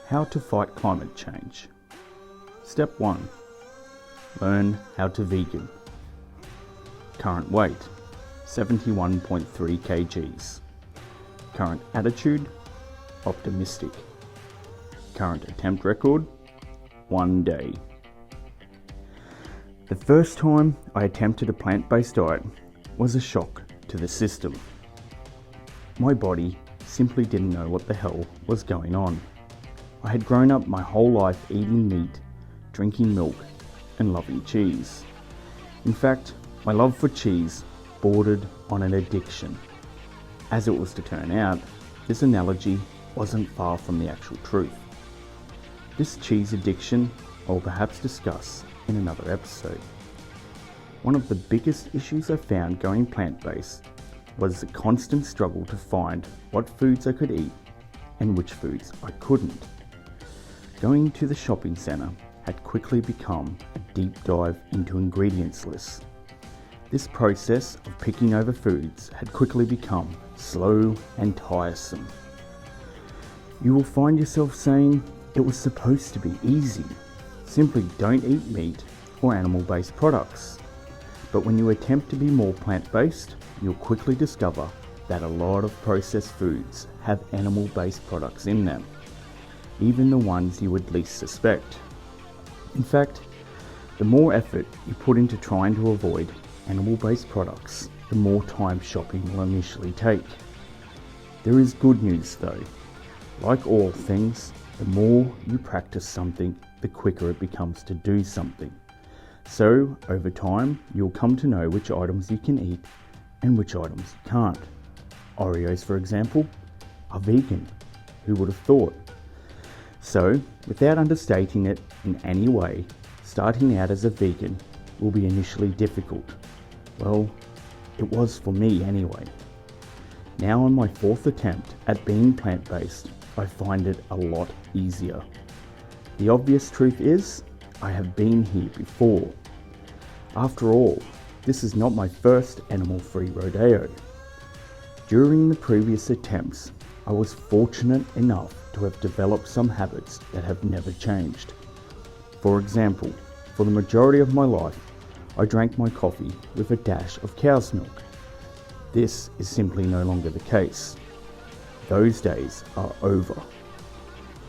How to fight climate change. Step 1. Learn how to vegan. Current weight 71.3 kgs. Current attitude optimistic. Current attempt record 1 day. The first time I attempted a plant-based diet was a shock to the system. My body simply didn't know what the hell was going on. I had grown up my whole life eating meat, drinking milk, and loving cheese. In fact, my love for cheese bordered on an addiction. As it was to turn out, this analogy wasn't far from the actual truth. This cheese addiction I will perhaps discuss in another episode. One of the biggest issues I found going plant-based was the constant struggle to find what foods I could eat and which foods I couldn't. Going to the shopping centre had quickly become a deep dive into ingredients lists. This process of picking over foods had quickly become slow and tiresome. You will find yourself saying it was supposed to be easy. Simply don't eat meat or animal-based products. But when you attempt to be more plant-based, you'll quickly discover that a lot of processed foods have animal-based products in them, even the ones you would least suspect. In fact, the more effort you put into trying to avoid animal-based products, the more time shopping will initially take. There is good news though. Like all things, the more you practice something, the quicker it becomes to do something. So, over time, you'll come to know which items you can eat and which items you can't. Oreos, for example, are vegan. Who would have thought? So, without understating it in any way, starting out as a vegan will be initially difficult. Well, it was for me anyway. Now on my 4th attempt at being plant-based, I find it a lot easier. The obvious truth is, I have been here before. After all, this is not my first animal-free rodeo. During the previous attempts, I was fortunate enough to have developed some habits that have never changed. For example, for the majority of my life, I drank my coffee with a dash of cow's milk. This is simply no longer the case. Those days are over.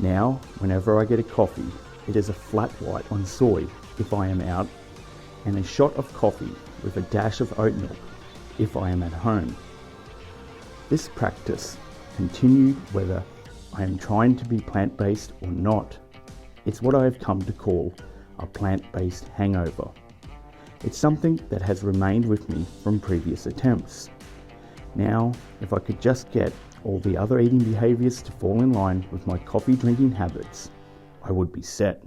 Now, whenever I get a coffee, it is a flat white on soy if I am out, and a shot of coffee with a dash of oat milk if I am at home. This practice continued whether I am trying to be plant-based or not. It's what I have come to call a plant-based hangover. It's something that has remained with me from previous attempts. Now, if I could just get all the other eating behaviours to fall in line with my coffee drinking habits, I would be set.